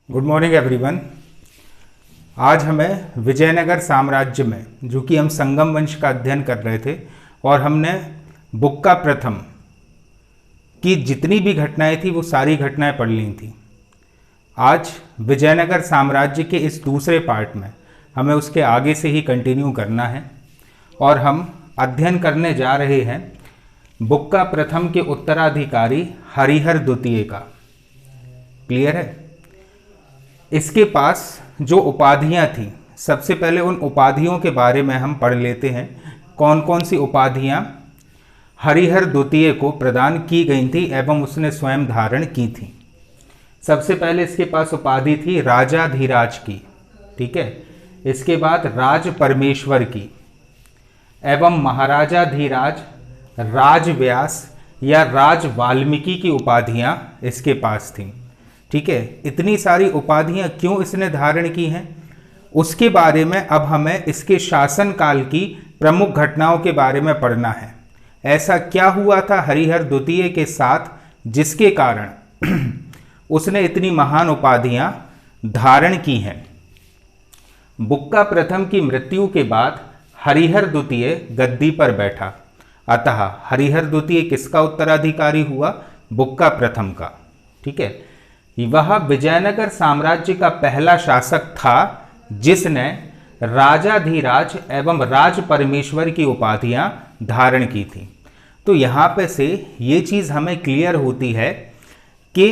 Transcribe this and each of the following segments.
Good morning everyone. आज हमें विजयनगर साम्राज्य में, जो कि हम संगम वंश का अध्ययन कर रहे थे, और हमने बुक्का प्रथम की जितनी भी घटनाएं थी वो सारी घटनाएं पढ़ ली थी। आज विजयनगर साम्राज्य के इस दूसरे पार्ट में हमें उसके आगे से ही कंटिन्यू करना है और हम अध्ययन करने जा रहे हैं बुक्का प्रथम के उत्तराधिकारी हरिहर द्वितीय का। क्लियर है? इसके पास जो उपाधियां थी, सबसे पहले उन उपाधियों के बारे में हम पढ़ लेते हैं। कौन कौन सी उपाधियां हरिहर द्वितीय को प्रदान की गई थी एवं उसने स्वयं धारण की थी। सबसे पहले इसके पास उपाधि थी राजाधिराज की, ठीक है। इसके बाद राज परमेश्वर की एवं महाराजाधिराज, राजव्यास या राज वाल्मीकि की उपाधियां इसके पास थीं, ठीक है। इतनी सारी उपाधियां क्यों इसने धारण की हैं, उसके बारे में अब हमें इसके शासनकाल की प्रमुख घटनाओं के बारे में पढ़ना है। ऐसा क्या हुआ था हरिहर द्वितीय के साथ जिसके कारण उसने इतनी महान उपाधियां धारण की हैं। बुक्का प्रथम की मृत्यु के बाद हरिहर द्वितीय गद्दी पर बैठा, अतः हरिहर द्वितीय किसका उत्तराधिकारी हुआ? बुक्का प्रथम का, ठीक है। वह विजयनगर साम्राज्य का पहला शासक था जिसने राजाधिराज एवं राज परमेश्वर की उपाधियां धारण की थी। तो यहाँ पे से ये चीज़ हमें क्लियर होती है कि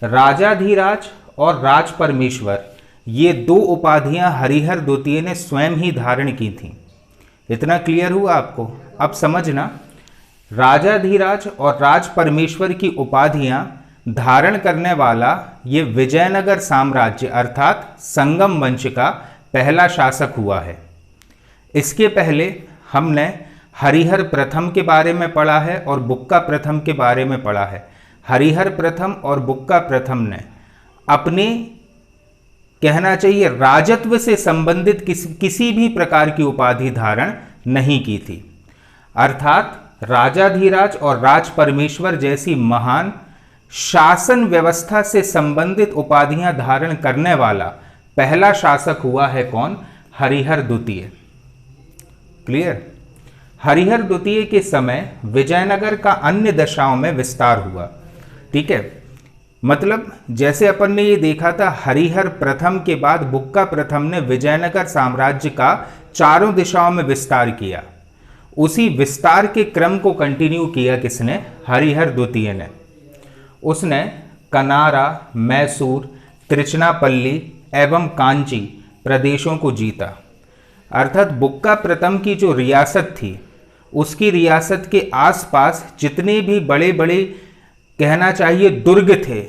राजाधिराज और राज परमेश्वर, ये दो उपाधियां हरिहर द्वितीय ने स्वयं ही धारण की थी। इतना क्लियर हुआ आपको? अब समझना, राजाधिराज और राज परमेश्वर की उपाधियां धारण करने वाला ये विजयनगर साम्राज्य अर्थात संगम वंश का पहला शासक हुआ है। इसके पहले हमने हरिहर प्रथम के बारे में पढ़ा है और बुक्का प्रथम के बारे में पढ़ा है। हरिहर प्रथम और बुक्का प्रथम ने अपने, कहना चाहिए, राजत्व से संबंधित किसी भी प्रकार की उपाधि धारण नहीं की थी। अर्थात राजाधिराज और राज परमेश्वर जैसी महान शासन व्यवस्था से संबंधित उपाधियां धारण करने वाला पहला शासक हुआ है कौन? हरिहर द्वितीय। क्लियर? हरिहर द्वितीय के समय विजयनगर का अन्य दशाओं में विस्तार हुआ, ठीक है। मतलब जैसे अपन ने ये देखा था, हरिहर प्रथम के बाद बुक्का प्रथम ने विजयनगर साम्राज्य का चारों दिशाओं में विस्तार किया। उसी विस्तार के क्रम को कंटिन्यू किया किसने? हरिहर द्वितीय ने। उसने कनारा, मैसूर, त्रिचनापल्ली एवं कांची प्रदेशों को जीता। अर्थात बुक्का प्रथम की जो रियासत थी, उसकी रियासत के आसपास जितने भी बड़े बड़े, कहना चाहिए, दुर्ग थे,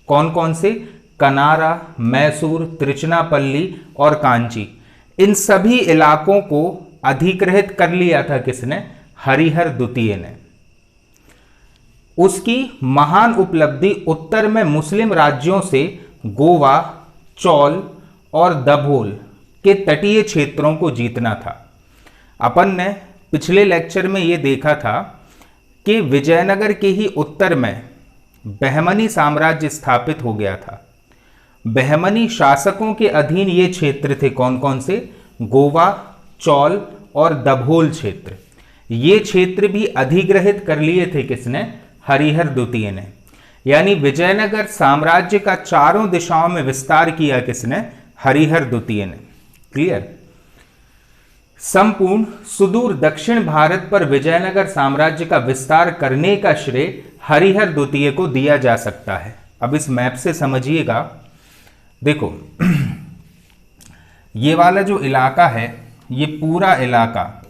कौन कौन से? कनारा, मैसूर, त्रिचनापल्ली और कांची, इन सभी इलाकों को अधिकृत कर लिया था किसने? हरिहर द्वितीय ने। उसकी महान उपलब्धि उत्तर में मुस्लिम राज्यों से गोवा, चौल और दभोल के तटीय क्षेत्रों को जीतना था। अपन ने पिछले लेक्चर में ये देखा था कि विजयनगर के ही उत्तर में बहमनी साम्राज्य स्थापित हो गया था। बहमनी शासकों के अधीन ये क्षेत्र थे, कौन कौन से? गोवा, चौल और दभोल क्षेत्र। ये क्षेत्र भी अधिग्रहित कर लिए थे किसने? हरिहर द्वितीय ने। यानी विजयनगर साम्राज्य का चारों दिशाओं में विस्तार किया किसने? हरिहर द्वितीय ने। क्लियर? संपूर्ण सुदूर दक्षिण भारत पर विजयनगर साम्राज्य का विस्तार करने का श्रेय हरिहर द्वितीय को दिया जा सकता है। अब इस मैप से समझिएगा, देखो ये वाला जो इलाका है, ये पूरा इलाका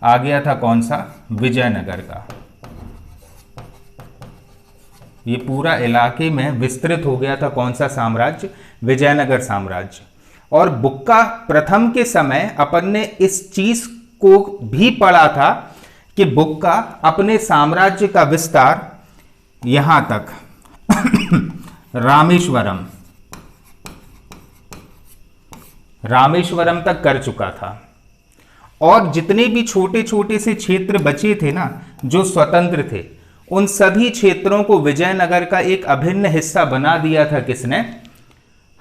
आ गया था कौन सा? विजयनगर का। ये पूरा इलाके में विस्तृत हो गया था कौन सा साम्राज्य? विजयनगर साम्राज्य। और बुक्का प्रथम के समय अपन ने इस चीज को भी पढ़ा था कि बुक्का अपने साम्राज्य का विस्तार यहां तक रामेश्वरम तक कर चुका था। और जितने भी छोटे छोटे से क्षेत्र बचे थे ना, जो स्वतंत्र थे, उन सभी क्षेत्रों को विजयनगर का एक अभिन्न हिस्सा बना दिया था किसने?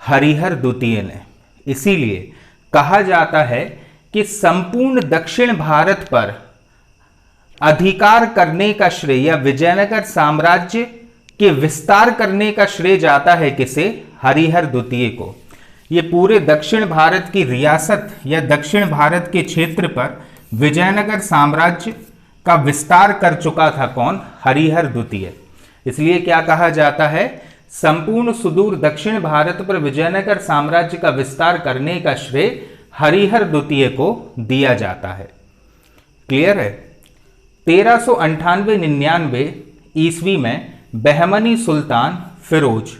हरिहर द्वितीय ने। इसीलिए कहा जाता है कि संपूर्ण दक्षिण भारत पर अधिकार करने का श्रेय या विजयनगर साम्राज्य के विस्तार करने का श्रेय जाता है किसे? हरिहर द्वितीय को। ये पूरे दक्षिण भारत की रियासत या दक्षिण भारत के क्षेत्र पर विजयनगर साम्राज्य का विस्तार कर चुका था कौन? हरिहर द्वितीय। इसलिए क्या कहा जाता है? संपूर्ण सुदूर दक्षिण भारत पर विजयनगर साम्राज्य का विस्तार करने का श्रेय हरिहर द्वितीय को दिया जाता है। क्लियर है? 1398-99 ईस्वी में बहमनी सुल्तान फिरोज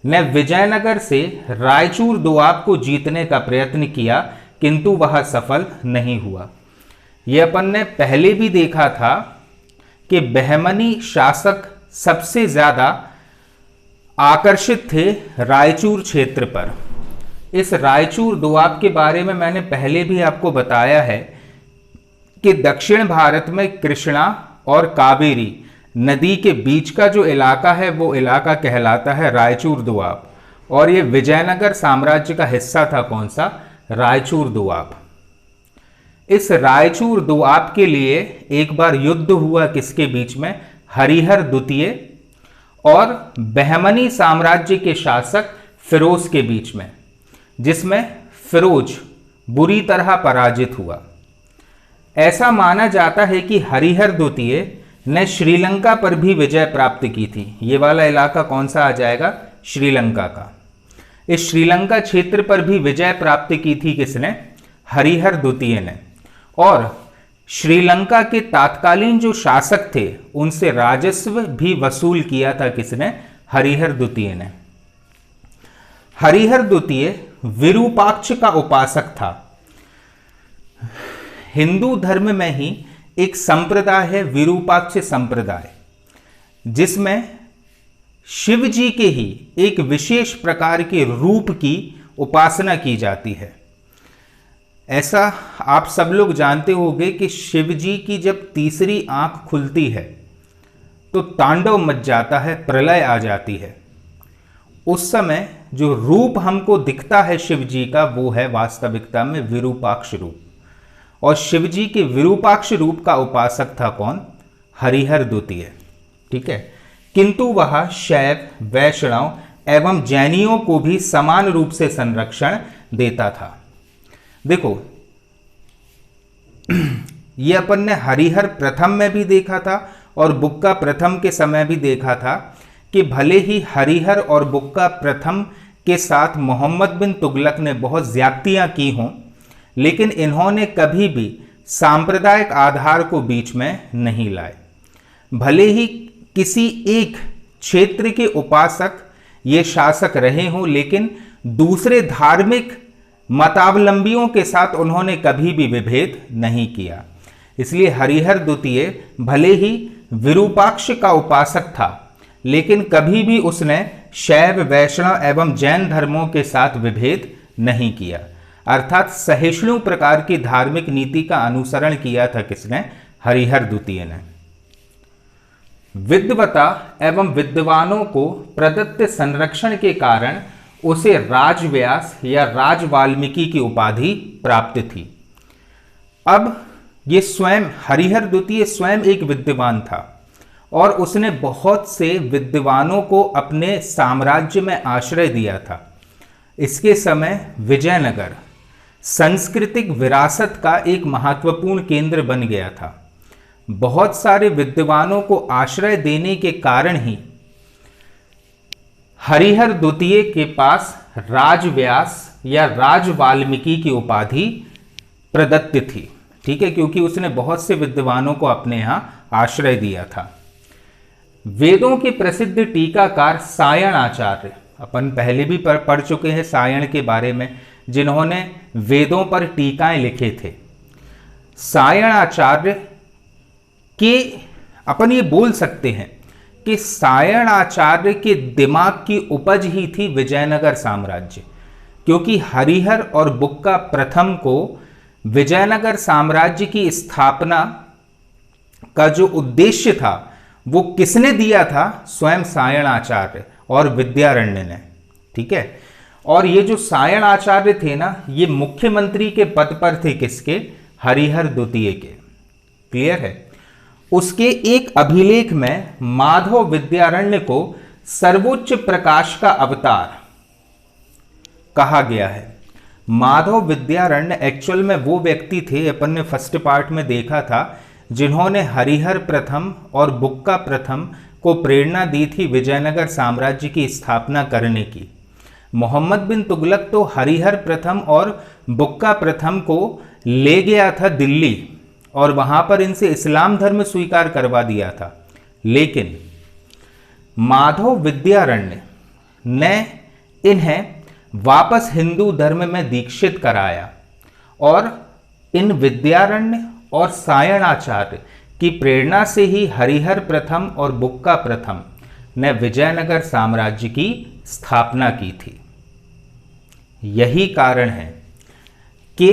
ने विजयनगर से रायचूर दोआब को जीतने का प्रयत्न किया, किंतु वह सफल नहीं हुआ। यह अपन ने पहले भी देखा था कि बहमनी शासक सबसे ज्यादा आकर्षित थे रायचूर क्षेत्र पर। इस रायचूर दोआब के बारे में मैंने पहले भी आपको बताया है कि दक्षिण भारत में कृष्णा और कावेरी नदी के बीच का जो इलाका है वो इलाका कहलाता है रायचूर दोआब, और ये विजयनगर साम्राज्य का हिस्सा था। कौन सा? रायचूर दोआब। इस रायचूर दोआब के लिए एक बार युद्ध हुआ किसके बीच में? हरिहर द्वितीय और बहमनी साम्राज्य के शासक फिरोज के बीच में, जिसमें फिरोज बुरी तरह पराजित हुआ। ऐसा माना जाता है कि हरिहर द्वितीय ने श्रीलंका पर भी विजय प्राप्त की थी। ये वाला इलाका कौन सा आ जाएगा? श्रीलंका का। इस श्रीलंका क्षेत्र पर भी विजय प्राप्त की थी किसने? हरिहर द्वितीय ने। और श्रीलंका के तत्कालीन जो शासक थे उनसे राजस्व भी वसूल किया था किसने? हरिहर द्वितीय ने। हरिहर द्वितीय विरूपाक्ष का उपासक था। हिंदू धर्म में ही एक संप्रदाय है विरूपाक्ष संप्रदाय, जिसमें शिव जी के ही एक विशेष प्रकार के रूप की उपासना की जाती है। ऐसा आप सब लोग जानते होंगे कि शिव जी की जब तीसरी आंख खुलती है तो तांडव मच जाता है, प्रलय आ जाती है। उस समय जो रूप हमको दिखता है शिव जी का, वो है वास्तविकता में विरूपाक्ष रूप। और शिव जी के विरूपाक्ष रूप का उपासक था कौन? हरिहर द्वितीय। ठीक है। किंतु वह शैव, वैष्णव एवं जैनियों को भी समान रूप से संरक्षण देता था। देखो, ये अपन ने हरिहर प्रथम में भी देखा था और बुक्का प्रथम के समय भी देखा था कि भले ही हरिहर और बुक्का प्रथम के साथ मोहम्मद बिन तुगलक ने बहुत ज्यादतियां की हों, लेकिन इन्होंने कभी भी सांप्रदायिक आधार को बीच में नहीं लाए। भले ही किसी एक क्षेत्र के उपासक ये शासक रहे हों, लेकिन दूसरे धार्मिक मतावलंबियों के साथ उन्होंने कभी भी विभेद नहीं किया। इसलिए हरिहर द्वितीय भले ही विरूपाक्ष का उपासक था, लेकिन कभी भी उसने शैव, वैष्णव एवं जैन धर्मों के साथ विभेद नहीं किया। अर्थात सहिष्णु प्रकार की धार्मिक नीति का अनुसरण किया था किसने? हरिहर द्वितीय ने। विद्वता एवं विद्वानों को प्रदत्त संरक्षण के कारण उसे राजव्यास या राज वाल्मीकि की उपाधि प्राप्त थी। अब ये स्वयं हरिहर द्वितीय स्वयं एक विद्वान था और उसने बहुत से विद्वानों को अपने साम्राज्य में आश्रय दिया था। इसके समय विजयनगर सांस्कृतिक विरासत का एक महत्वपूर्ण केंद्र बन गया था। बहुत सारे विद्वानों को आश्रय देने के कारण ही हरिहर द्वितीय के पास राजव्यास या राज वाल्मीकि की उपाधि प्रदत्त थी। ठीक है, क्योंकि उसने बहुत से विद्वानों को अपने यहां आश्रय दिया था। वेदों के प्रसिद्ध टीकाकार सायण आचार्य, अपन पहले भी पढ़ चुके हैं सायण के बारे में, जिन्होंने वेदों पर टीकाएं लिखे थे। सायण आचार्य के अपन ये बोल सकते हैं कि सायण आचार्य के दिमाग की उपज ही थी विजयनगर साम्राज्य, क्योंकि हरिहर और बुक्का प्रथम को विजयनगर साम्राज्य की स्थापना का जो उद्देश्य था वो किसने दिया था? स्वयं सायण आचार्य और विद्यारण्य ने। ठीक है, और ये जो सायण आचार्य थे ना, ये मुख्यमंत्री के पद पर थे, किसके? हरिहर द्वितीय के। क्लियर है? उसके एक अभिलेख में माधव विद्यारण्य को सर्वोच्च प्रकाश का अवतार कहा गया है। माधव विद्यारण्य एक्चुअल में वो व्यक्ति थे, अपन ने फर्स्ट पार्ट में देखा था, जिन्होंने हरिहर प्रथम और बुक्का प्रथम को प्रेरणा दी थी विजयनगर साम्राज्य की स्थापना करने की। मोहम्मद बिन तुगलक तो हरिहर प्रथम और बुक्का प्रथम को ले गया था दिल्ली और वहां पर इनसे इस्लाम धर्म स्वीकार करवा दिया था, लेकिन माधव विद्यारण्य ने इन्हें वापस हिंदू धर्म में दीक्षित कराया और इन विद्यारण्य और सायणाचार्य की प्रेरणा से ही हरिहर प्रथम और बुक्का प्रथम ने विजयनगर साम्राज्य की स्थापना की थी। यही कारण है कि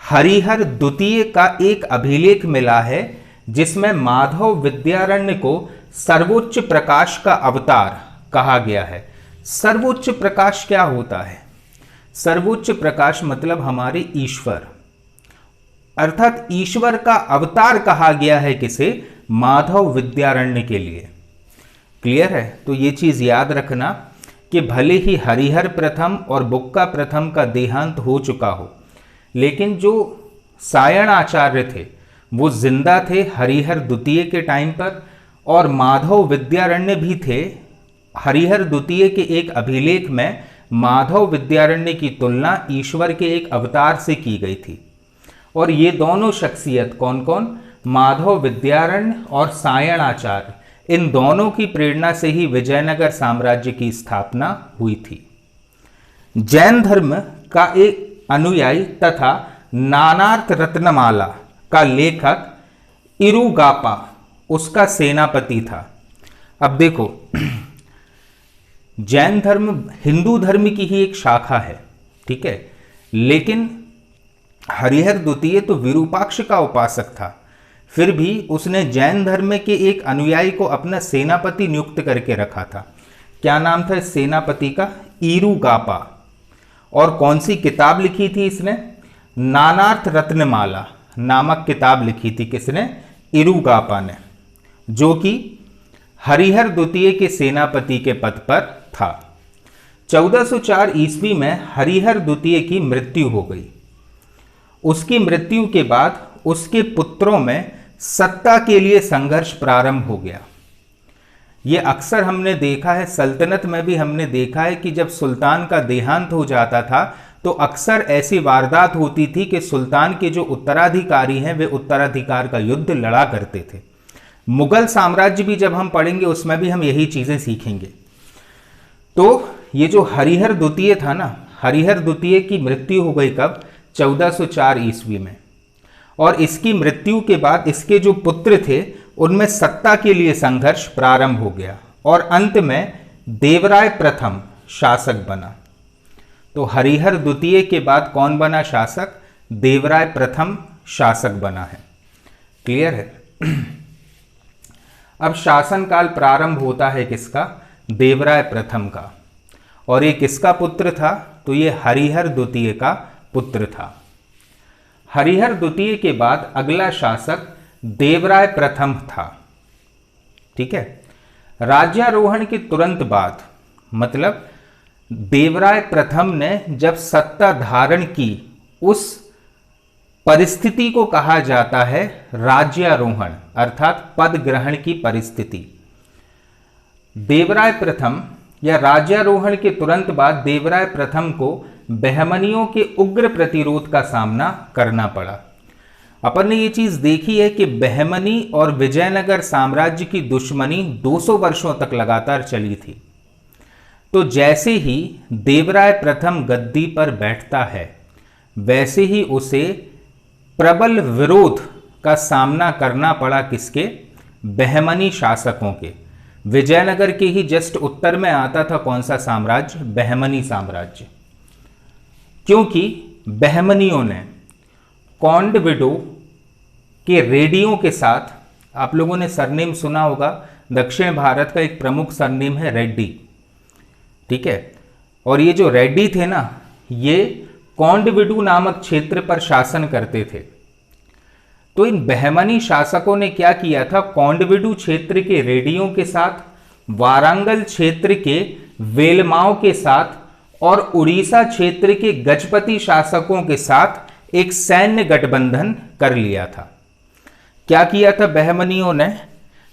हरिहर द्वितीय का एक अभिलेख मिला है जिसमें माधव विद्यारण्य को सर्वोच्च प्रकाश का अवतार कहा गया है। सर्वोच्च प्रकाश क्या होता है? सर्वोच्च प्रकाश मतलब हमारे ईश्वर, अर्थात ईश्वर का अवतार कहा गया है किसे? माधव विद्यारण्य के लिए। क्लियर है? तो ये चीज याद रखना कि भले ही हरिहर प्रथम और बुक्का प्रथम का देहांत हो चुका हो, लेकिन जो सायण आचार्य थे वो जिंदा थे हरिहर द्वितीय के टाइम पर, और माधव विद्यारण्य भी थे। हरिहर द्वितीय के एक अभिलेख में माधव विद्यारण्य की तुलना ईश्वर के एक अवतार से की गई थी। और ये दोनों शख्सियत कौन कौन? माधव विद्यारण्य और सायण आचार्य, इन दोनों की प्रेरणा से ही विजयनगर साम्राज्य की स्थापना हुई थी। जैन धर्म का एक अनुयायी तथा नानार्थ रत्नमाला का लेखक इरुगापा उसका सेनापति था। अब देखो, जैन धर्म हिंदू धर्म की ही एक शाखा है, ठीक है, लेकिन हरिहर द्वितीय तो विरूपाक्ष का उपासक था, फिर भी उसने जैन धर्म के एक अनुयायी को अपना सेनापति नियुक्त करके रखा था। क्या नाम था इस सेनापति का? इरुगापा। और कौन सी किताब लिखी थी इसने? नानार्थ रत्नमाला नामक किताब लिखी थी। किसने? इरुगापा ने, जो कि हरिहर द्वितीय के सेनापति के पद पर था। 1404 ईस्वी में हरिहर द्वितीय की मृत्यु हो गई। उसकी मृत्यु के बाद उसके पुत्रों में सत्ता के लिए संघर्ष प्रारंभ हो गया। ये अक्सर हमने देखा है, सल्तनत में भी हमने देखा है कि जब सुल्तान का देहांत हो जाता था तो अक्सर ऐसी वारदात होती थी कि सुल्तान के जो उत्तराधिकारी हैं वे उत्तराधिकार का युद्ध लड़ा करते थे। मुगल साम्राज्य भी जब हम पढ़ेंगे उसमें भी हम यही चीजें सीखेंगे। तो ये जो हरिहर द्वितीय था ना, हरिहर द्वितीय की मृत्यु हो गई कब? 1404 ईस्वी में। और इसकी मृत्यु के बाद इसके जो पुत्र थे उनमें सत्ता के लिए संघर्ष प्रारंभ हो गया और अंत में देवराय प्रथम शासक बना। तो हरिहर द्वितीय के बाद कौन बना शासक? देवराय प्रथम शासक बना है। क्लियर है? अब शासनकाल प्रारंभ होता है किसका? देवराय प्रथम का। और ये किसका पुत्र था? तो ये हरिहर द्वितीय का पुत्र था। हरिहर द्वितीय के बाद अगला शासक देवराय प्रथम था। ठीक है, राज्यारोहण के तुरंत बाद, मतलब देवराय प्रथम ने जब सत्ता धारण की, उस परिस्थिति को कहा जाता है राज्यारोहण, अर्थात पद ग्रहण की परिस्थिति। देवराय प्रथम या राज्यारोहण के तुरंत बाद देवराय प्रथम को बहमनियों के उग्र प्रतिरोध का सामना करना पड़ा। अपन ने ये चीज देखी है कि बहमनी और विजयनगर साम्राज्य की दुश्मनी 200 वर्षों तक लगातार चली थी। तो जैसे ही देवराय प्रथम गद्दी पर बैठता है, वैसे ही उसे प्रबल विरोध का सामना करना पड़ा। किसके? बहमनी शासकों के। विजयनगर के ही जस्ट उत्तर में आता था कौन सा साम्राज्य? बहमनी साम्राज्य। क्योंकि बहमनियों ने कौंडविडो के रेडियो के साथ, आप लोगों ने सरनेम सुना होगा, दक्षिण भारत का एक प्रमुख सरनेम है रेड्डी। ठीक है, और ये जो रेड्डी थे ना, ये कौंडविडु नामक क्षेत्र पर शासन करते थे। तो इन बहमनी शासकों ने क्या किया था, कौंडविडु क्षेत्र के रेड्डियों के साथ, वारंगल क्षेत्र के वेलमाओं के साथ और उड़ीसा क्षेत्र के गजपति शासकों के साथ एक सैन्य गठबंधन कर लिया था। क्या किया था बहमनियों ने,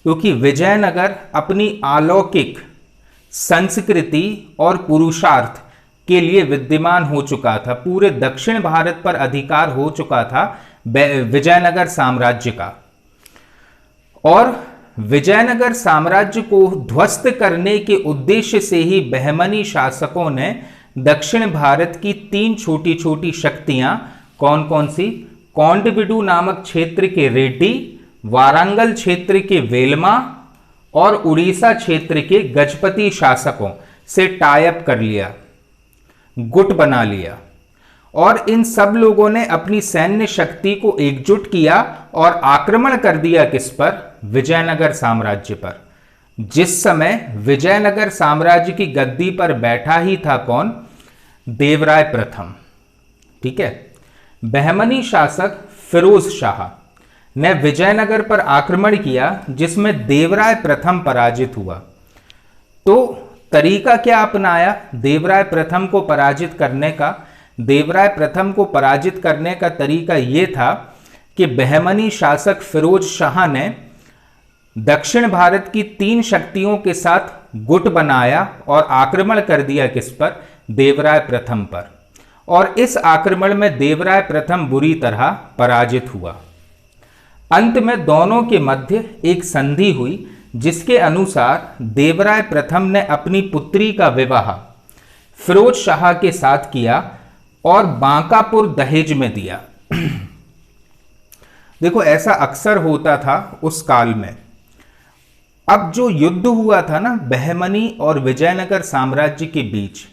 क्योंकि विजयनगर अपनी अलौकिक संस्कृति और पुरुषार्थ के लिए विद्यमान हो चुका था, पूरे दक्षिण भारत पर अधिकार हो चुका था विजयनगर साम्राज्य का। और विजयनगर साम्राज्य को ध्वस्त करने के उद्देश्य से ही बहमनी शासकों ने दक्षिण भारत की 3 छोटी छोटी शक्तियां, कौन कौन सी, कौंडविडु नामक क्षेत्र के रेड्डी, वारंगल क्षेत्र के वेलमा और उड़ीसा क्षेत्र के गजपति शासकों से टाइप कर लिया, गुट बना लिया। और इन सब लोगों ने अपनी सैन्य शक्ति को एकजुट किया और आक्रमण कर दिया किस पर, विजयनगर साम्राज्य पर। जिस समय विजयनगर साम्राज्य की गद्दी पर बैठा ही था कौन, देवराय प्रथम। ठीक है, बहमनी शासक फिरोज शाह ने विजयनगर पर आक्रमण किया, जिसमें देवराय प्रथम पराजित हुआ। तो तरीका क्या अपनाया देवराय प्रथम को पराजित करने का? देवराय प्रथम को पराजित करने का तरीका यह था कि बहमनी शासक फिरोज शाह ने दक्षिण भारत की 3 शक्तियों के साथ गुट बनाया और आक्रमण कर दिया किस पर, देवराय प्रथम पर। और इस आक्रमण में देवराय प्रथम बुरी तरह पराजित हुआ। अंत में दोनों के मध्य एक संधि हुई, जिसके अनुसार देवराय प्रथम ने अपनी पुत्री का विवाह फिरोज शाह के साथ किया और बांकापुर दहेज में दिया। देखो, ऐसा अक्सर होता था उस काल में। अब जो युद्ध हुआ था ना बहमनी और विजयनगर साम्राज्य के बीच,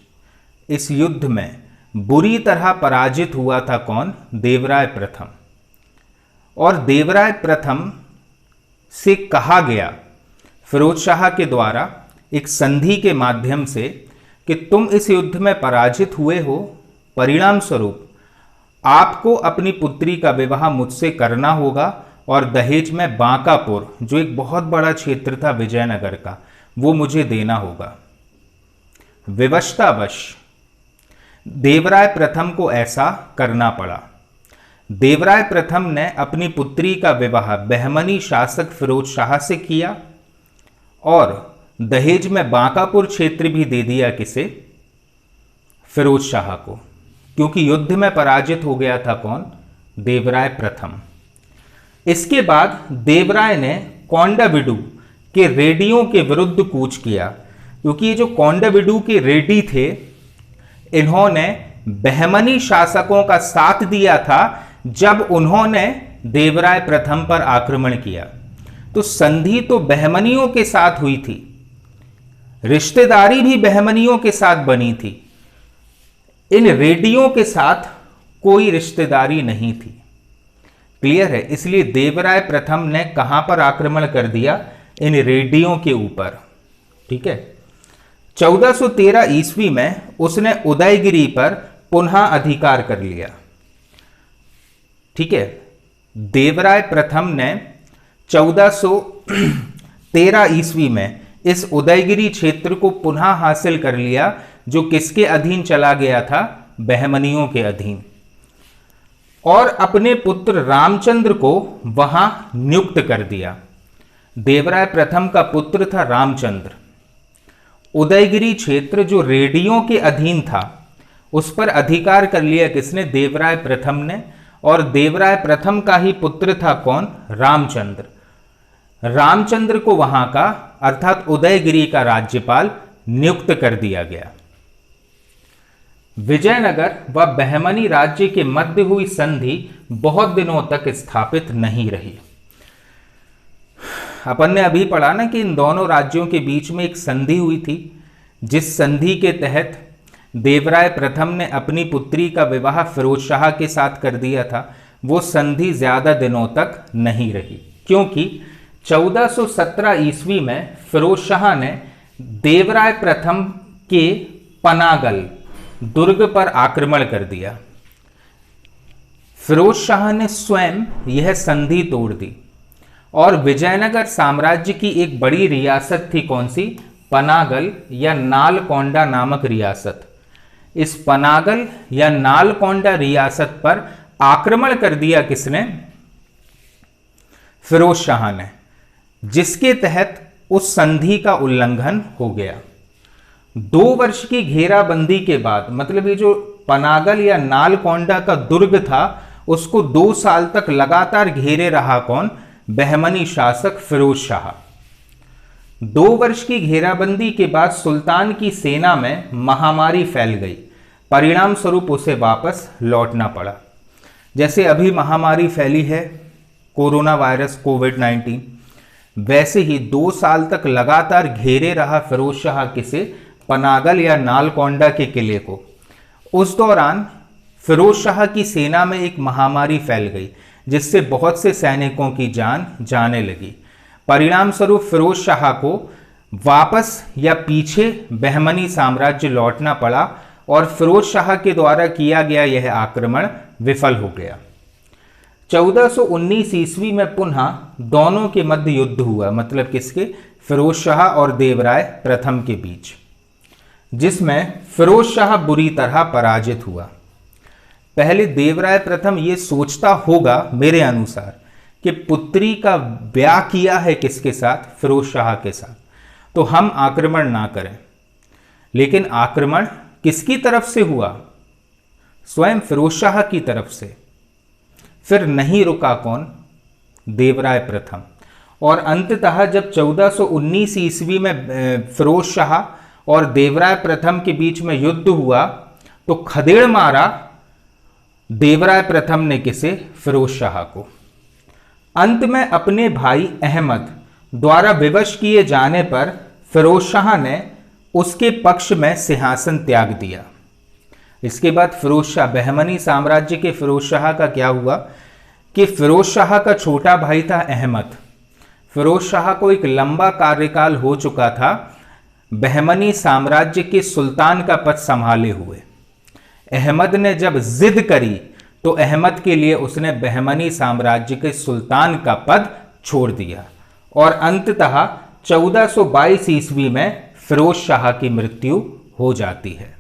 इस युद्ध में बुरी तरह पराजित हुआ था कौन, देवराय प्रथम। और देवराय प्रथम से कहा गया फिरोज शाह के द्वारा एक संधि के माध्यम से कि तुम इस युद्ध में पराजित हुए हो, परिणाम स्वरूप आपको अपनी पुत्री का विवाह मुझसे करना होगा और दहेज में बांकापुर, जो एक बहुत बड़ा क्षेत्र था विजयनगर का, वो मुझे देना होगा। विवशतावश देवराय प्रथम को ऐसा करना पड़ा। देवराय प्रथम ने अपनी पुत्री का विवाह बहमनी शासक फिरोज शाह से किया और दहेज में बांकापुर क्षेत्र भी दे दिया किसे, फिरोज शाह को, क्योंकि युद्ध में पराजित हो गया था कौन, देवराय प्रथम। इसके बाद देवराय ने कौंडविडु के रेड्डियों के विरुद्ध कूच किया, क्योंकि ये जो कौंडविडु के रेड्डी थे, इन्होंने बहमनी शासकों का साथ दिया था जब उन्होंने देवराय प्रथम पर आक्रमण किया। तो संधि तो बहमनियों के साथ हुई थी, रिश्तेदारी भी बहमनियों के साथ बनी थी, इन रेड्डियों के साथ कोई रिश्तेदारी नहीं थी। क्लियर है? इसलिए देवराय प्रथम ने कहां पर आक्रमण कर दिया, इन रेड्डियों के ऊपर। ठीक है, 1413 ईस्वी में उसने उदयगिरी पर पुनः अधिकार कर लिया। ठीक है, देवराय प्रथम ने 1413 ईस्वी में इस उदयगिरी क्षेत्र को पुनः हासिल कर लिया, जो किसके अधीन चला गया था, बहमनियों के अधीन। और अपने पुत्र रामचंद्र को वहां नियुक्त कर दिया। देवराय प्रथम का पुत्र था रामचंद्र। उदयगिरी क्षेत्र जो रेड्डियों के अधीन था, उस पर अधिकार कर लिया किसने, देवराय प्रथम ने। और देवराय प्रथम का ही पुत्र था कौन, रामचंद्र। रामचंद्र को वहां का अर्थात उदयगिरी का राज्यपाल नियुक्त कर दिया गया। विजयनगर व बहमनी राज्य के मध्य हुई संधि बहुत दिनों तक स्थापित नहीं रही। अपन ने अभी पढ़ा ना कि इन दोनों राज्यों के बीच में एक संधि हुई थी, जिस संधि के तहत देवराय प्रथम ने अपनी पुत्री का विवाह फिरोज शाह के साथ कर दिया था। वो संधि ज्यादा दिनों तक नहीं रही, क्योंकि 1417 ईस्वी में फिरोज शाह ने देवराय प्रथम के पनागल दुर्ग पर आक्रमण कर दिया। फिरोज शाह ने स्वयं यह संधि तोड़ दी और विजयनगर साम्राज्य की एक बड़ी रियासत थी, कौन सी? पनागल या नालकोंडा नामक रियासत। इस पनागल या नालकोंडा रियासत पर आक्रमण कर दिया किसने? फिरोज शाह ने, जिसके तहत उस संधि का उल्लंघन हो गया। 2 वर्ष की घेराबंदी के बाद, मतलब ये जो पनागल या नालकोंडा का दुर्ग था उसको 2 साल तक लगातार घेरे रहा कौन? बहमनी शासक फिरोज शाह। 2 वर्ष की घेराबंदी के बाद सुल्तान की सेना में महामारी फैल गई, परिणाम स्वरूप उसे वापस लौटना पड़ा। जैसे अभी महामारी फैली है कोरोना वायरस कोविड-19, वैसे ही 2 साल तक लगातार घेरे रहा फिरोज शाह किसे? पनागल या नालकोंडा के किले को। उस दौरान फिरोज शाह की सेना में एक महामारी फैल गई जिससे बहुत से सैनिकों की जान जाने लगी। परिणाम स्वरूप फिरोज शाह को वापस या पीछे बहमनी साम्राज्य लौटना पड़ा और फिरोज शाह के द्वारा किया गया यह आक्रमण विफल हो गया। 1419 ईस्वी में पुनः दोनों के मध्य युद्ध हुआ, मतलब किसके? फिरोज शाह और देवराय प्रथम के बीच, जिसमें फिरोज शाह बुरी तरह पराजित हुआ। पहले देवराय प्रथम ये सोचता होगा मेरे अनुसार कि पुत्री का ब्याह किया है किसके साथ? फिरोज शाह के साथ, तो हम आक्रमण ना करें। लेकिन आक्रमण किसकी तरफ से हुआ? स्वयं फिरोज शाह की तरफ से। फिर नहीं रुका कौन? देवराय प्रथम। और अंततः जब 1419 ईस्वी में फिरोज शाह और देवराय प्रथम के बीच में युद्ध हुआ तो खदेड़ मारा देवराय प्रथम ने किसे? फिरोज शाह को। अंत में अपने भाई अहमद द्वारा विवश किए जाने पर फिरोज शाह ने उसके पक्ष में सिंहासन त्याग दिया। इसके बाद फिरोज शाह, बहमनी साम्राज्य के फिरोज शाह का क्या हुआ कि फिरोज शाह का छोटा भाई था अहमद। फिरोज शाह को एक लंबा कार्यकाल हो चुका था बहमनी साम्राज्य के सुल्तान का पद संभाले हुए। अहमद ने जब जिद करी तो अहमद के लिए उसने बहमनी साम्राज्य के सुल्तान का पद छोड़ दिया और अंततः 1422 ईस्वी में फिरोज शाह की मृत्यु हो जाती है।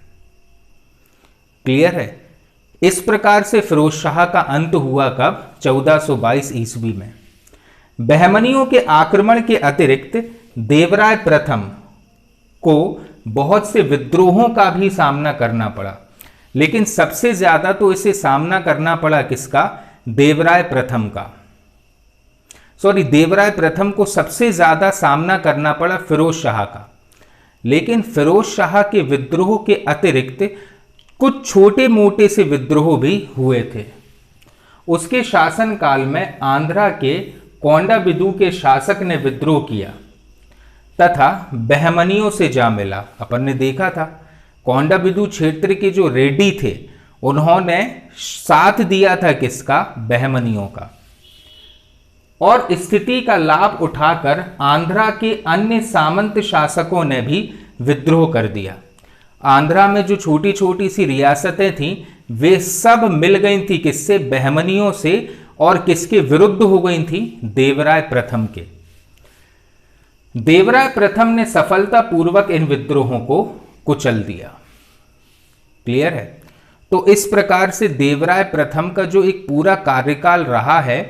क्लियर है? इस प्रकार से फिरोज शाह का अंत हुआ कब? 1422 ईस्वी में। बहमनियों के आक्रमण के अतिरिक्त देवराय प्रथम को बहुत से विद्रोहों का भी सामना करना पड़ा, लेकिन सबसे ज्यादा तो इसे सामना करना पड़ा किसका? देवराय प्रथम का। देवराय प्रथम को सबसे ज्यादा सामना करना पड़ा फिरोज शाह का। लेकिन फिरोज शाह के विद्रोह के अतिरिक्त कुछ छोटे मोटे से विद्रोह भी हुए थे। उसके शासनकाल में आंध्रा के कोंडाबिदू के शासक ने विद्रोह किया तथा बहमनियों से जा मिला। अपन ने देखा था कोंडाबिदू क्षेत्र के जो रेड्डी थे उन्होंने साथ दिया था किसका? बहमनियों का। और स्थिति का लाभ उठाकर आंध्रा के अन्य सामंत शासकों ने भी विद्रोह कर दिया। आंध्रा में जो छोटी छोटी सी रियासतें थीं वे सब मिल गई थी किससे? बहमनियों से। और किसके विरुद्ध हो गई थी? देवराय प्रथम के। देवराय प्रथम ने सफलतापूर्वक इन विद्रोहों को कुचल दिया। क्लियर है? तो इस प्रकार से देवराय प्रथम का जो एक पूरा कार्यकाल रहा है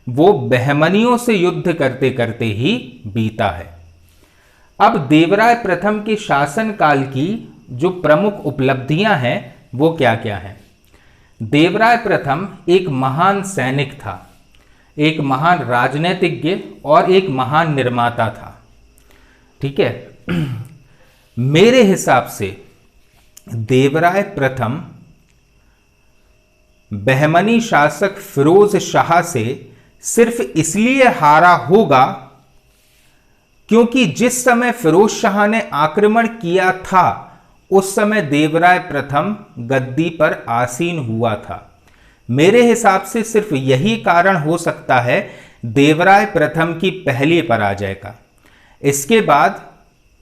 वो बहमनियों से युद्ध करते करते ही बीता है। अब देवराय प्रथम के शासनकाल की जो प्रमुख उपलब्धियां हैं वो क्या क्या हैं? देवराय प्रथम एक महान सैनिक था, एक महान राजनीतिज्ञ और एक महान निर्माता था। ठीक है? मेरे हिसाब से देवराय प्रथम बहमनी शासक फिरोज शाह से सिर्फ इसलिए हारा होगा क्योंकि जिस समय फिरोज शाह ने आक्रमण किया था उस समय देवराय प्रथम गद्दी पर आसीन हुआ था। मेरे हिसाब से सिर्फ यही कारण हो सकता है देवराय प्रथम की पहली पराजय का। इसके बाद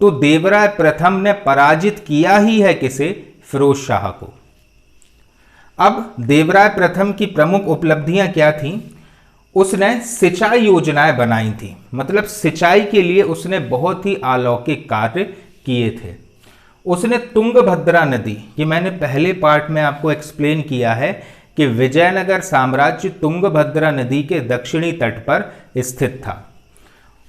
तो देवराय प्रथम ने पराजित किया ही है किसे? फिरोज शाह को। अब देवराय प्रथम की प्रमुख उपलब्धियां क्या थीं? उसने सिंचाई योजनाएं बनाई थी, मतलब सिंचाई के लिए उसने बहुत ही अलौकिक कार्य किए थे। उसने तुंगभद्रा नदी, ये मैंने पहले पार्ट में आपको एक्सप्लेन किया है कि विजयनगर साम्राज्य तुंगभद्रा नदी के दक्षिणी तट पर स्थित था।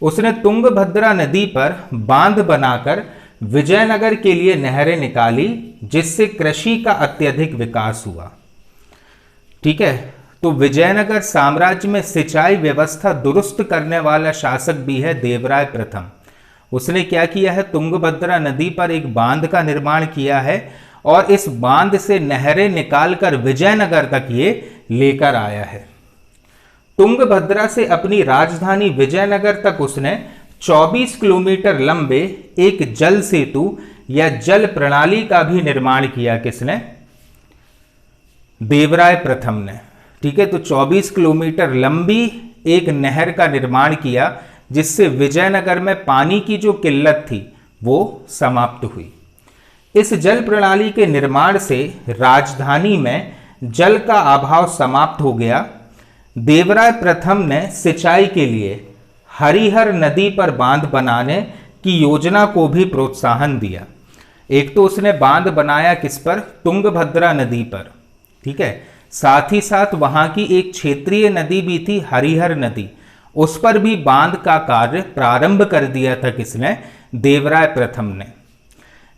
उसने तुंगभद्रा नदी पर बांध बनाकर विजयनगर के लिए नहरें निकाली, जिससे कृषि का अत्यधिक विकास हुआ। ठीक है, तो विजयनगर साम्राज्य में सिंचाई व्यवस्था दुरुस्त करने वाला शासक भी है देवराय प्रथम। उसने क्या किया है? तुंगभद्रा नदी पर एक बांध का निर्माण किया है और इस बांध से नहरें निकालकर विजयनगर तक ये लेकर आया है। तुंगभद्रा से अपनी राजधानी विजयनगर तक उसने 24 किलोमीटर लंबे एक जल सेतु या जल प्रणाली का भी निर्माण किया। किसने? देवराय प्रथम ने। ठीक है, तो 24 किलोमीटर लंबी एक नहर का निर्माण किया, जिससे विजयनगर में पानी की जो किल्लत थी वो समाप्त हुई। इस जल प्रणाली के निर्माण से राजधानी में जल का अभाव समाप्त हो गया। देवराय प्रथम ने सिंचाई के लिए हरिहर नदी पर बांध बनाने की योजना को भी प्रोत्साहन दिया। एक तो उसने बांध बनाया किस पर? तुंगभद्रा नदी पर। ठीक है, साथ ही साथ वहां की एक क्षेत्रीय नदी भी थी, हरिहर नदी, उस पर भी बांध का कार्य प्रारंभ कर दिया था। किसने? देवराय प्रथम ने।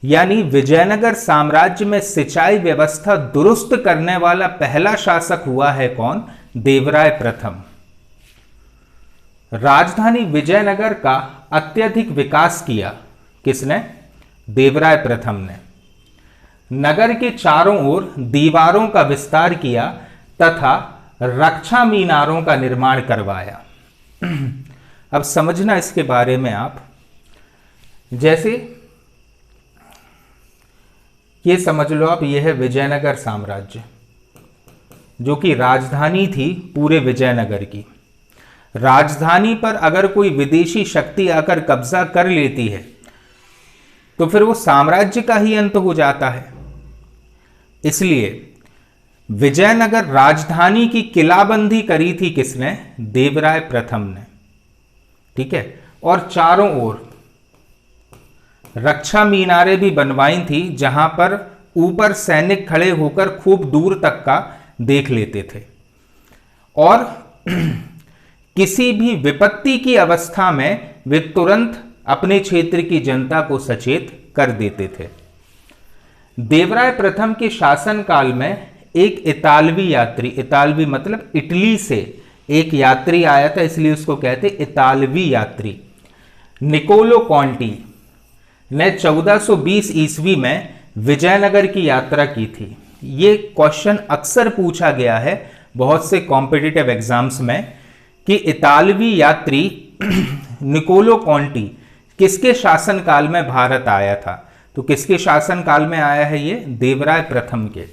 यानी विजयनगर साम्राज्य में सिंचाई व्यवस्था दुरुस्त करने वाला पहला शासक हुआ है कौन? देवराय प्रथम। राजधानी विजयनगर का अत्यधिक विकास किया। किसने? देवराय प्रथम ने। नगर के चारों ओर दीवारों का विस्तार किया तथा रक्षा मीनारों का निर्माण करवाया। अब समझना इसके बारे में आप, जैसे ये समझ लो आप, ये है विजयनगर साम्राज्य, जो कि राजधानी थी पूरे विजयनगर की। राजधानी पर अगर कोई विदेशी शक्ति आकर कब्जा कर लेती है तो फिर वो साम्राज्य का ही अंत हो जाता है। इसलिए विजयनगर राजधानी की किलाबंदी करी थी किसने? देवराय प्रथम ने। ठीक है, और चारों ओर रक्षा मीनारें भी बनवाई थी, जहां पर ऊपर सैनिक खड़े होकर खूब दूर तक का देख लेते थे और किसी भी विपत्ति की अवस्था में वे तुरंत अपने क्षेत्र की जनता को सचेत कर देते थे। देवराय प्रथम के शासनकाल में एक इतालवी यात्री, इतालवी मतलब इटली से एक यात्री आया था, इसलिए उसको कहते इतालवी यात्री, निकोलो कॉन्टी ने 1420 ईस्वी में विजयनगर की यात्रा की थी। ये क्वेश्चन अक्सर पूछा गया है बहुत से कॉम्पिटिटिव एग्जाम्स में कि इतालवी यात्री निकोलो कॉन्टी किसके शासनकाल में भारत आया था। तो किसके शासनकाल में आया है ये? देवराय प्रथम के।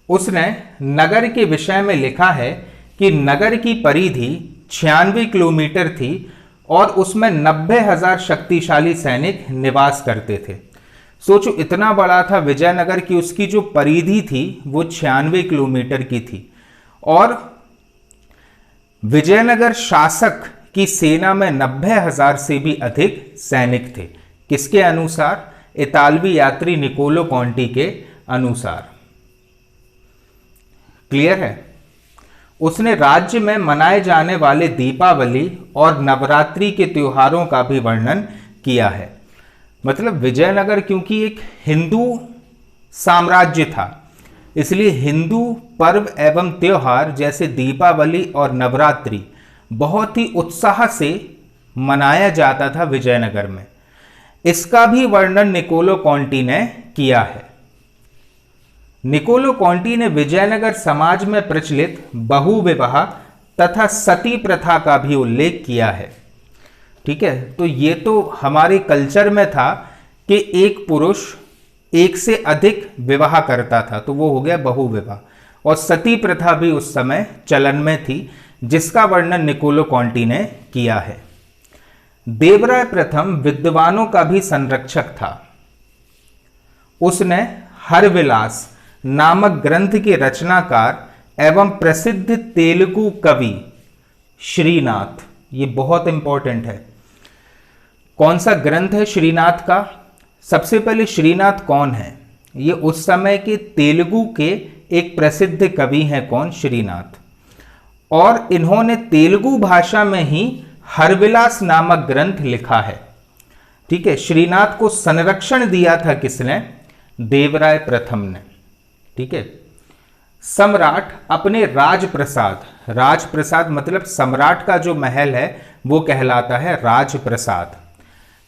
उसने नगर के विषय में लिखा है कि नगर की परिधि 96 किलोमीटर थी और उसमें 90,000 शक्तिशाली सैनिक निवास करते थे। सोचो, इतना बड़ा था विजयनगर की उसकी जो परिधि थी वो 96 किलोमीटर की थी और विजयनगर शासक की सेना में 90,000 से भी अधिक सैनिक थे। किसके अनुसार? इतालवी यात्री निकोलो कॉन्टी के अनुसार। क्लियर है? उसने राज्य में मनाए जाने वाले दीपावली और नवरात्रि के त्योहारों का भी वर्णन किया है। मतलब विजयनगर क्योंकि एक हिंदू साम्राज्य था, इसलिए हिंदू पर्व एवं त्योहार जैसे दीपावली और नवरात्रि बहुत ही उत्साह से मनाया जाता था विजयनगर में। इसका भी वर्णन निकोलो कॉन्टी ने किया है। निकोलो कॉन्टी ने विजयनगर समाज में प्रचलित बहुविवाह तथा सती प्रथा का भी उल्लेख किया है। ठीक है, तो ये तो हमारे कल्चर में था कि एक पुरुष एक से अधिक विवाह करता था, तो वो हो गया बहुविवाह, और सती प्रथा भी उस समय चलन में थी, जिसका वर्णन निकोलो कॉन्टी ने किया है। देवराय प्रथम विद्वानों का भी संरक्षक था। उसने हरविलास नामक ग्रंथ के रचनाकार एवं प्रसिद्ध तेलुगु कवि श्रीनाथ, ये बहुत इंपॉर्टेंट है, कौन सा ग्रंथ है श्रीनाथ का? सबसे पहले श्रीनाथ कौन है? ये उस समय के तेलुगु के एक प्रसिद्ध कवि हैं। कौन? श्रीनाथ। और इन्होंने तेलुगु भाषा में ही हरविलास नामक ग्रंथ लिखा है। ठीक है, श्रीनाथ को संरक्षण दिया था किसने? देवराय प्रथम ने। ठीक है, सम्राट अपने राजप्रसाद, राजप्रसाद मतलब सम्राट का जो महल है वो कहलाता है राजप्रसाद।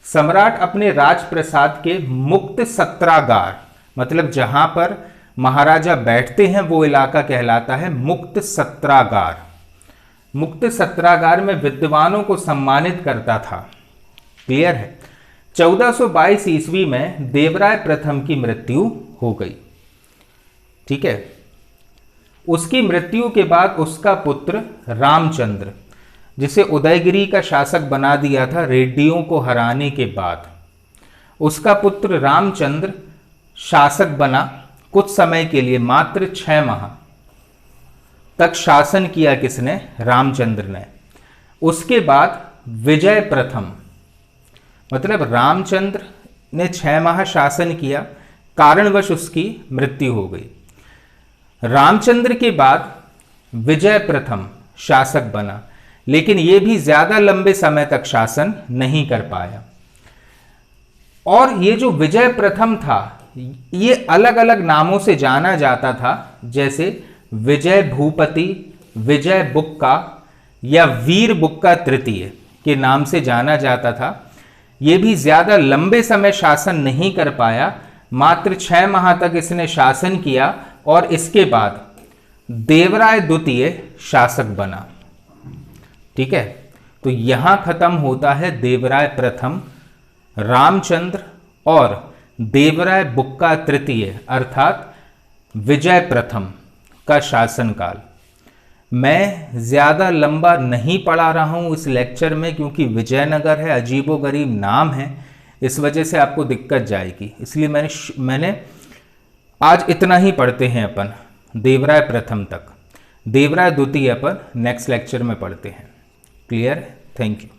सम्राट अपने राजप्रसाद के मुक्त सत्रागार, मतलब जहां पर महाराजा बैठते हैं वो इलाका कहलाता है मुक्त सत्रागार। मुक्त सत्रागार में विद्वानों को सम्मानित करता था। क्लियर है? 1422 ईस्वी में देवराय प्रथम की मृत्यु हो गई। ठीक है, उसकी मृत्यु के बाद उसका पुत्र रामचंद्र, जिसे उदयगिरी का शासक बना दिया था रेड्डियों को हराने के बाद, उसका पुत्र रामचंद्र शासक बना। कुछ समय के लिए, मात्र 6 माह तक शासन किया किसने? रामचंद्र ने। उसके बाद विजय प्रथम, मतलब रामचंद्र ने 6 माह शासन किया, कारणवश उसकी मृत्यु हो गई। रामचंद्र के बाद विजय प्रथम शासक बना, लेकिन यह भी ज्यादा लंबे समय तक शासन नहीं कर पाया। और ये जो विजय प्रथम था ये अलग अलग नामों से जाना जाता था, जैसे विजय भूपति, विजय बुक्का या वीर बुक्का तृतीय के नाम से जाना जाता था। ये भी ज्यादा लंबे समय शासन नहीं कर पाया, मात्र 6 माह तक इसने शासन किया और इसके बाद देवराय द्वितीय शासक बना। ठीक है, तो यहां खत्म होता है देवराय प्रथम, रामचंद्र और देवराय बुक्का तृतीय अर्थात विजय प्रथम का शासनकाल। मैं ज्यादा लंबा नहीं पढ़ा रहा हूं इस लेक्चर में, क्योंकि विजयनगर है, अजीबोगरीब नाम है, इस वजह से आपको दिक्कत जाएगी। इसलिए मैंने आज इतना ही पढ़ते हैं अपन, देवराय प्रथम तक। देवराय द्वितीय अपन नेक्स्ट लेक्चर में पढ़ते हैं। क्लियर? Thank you.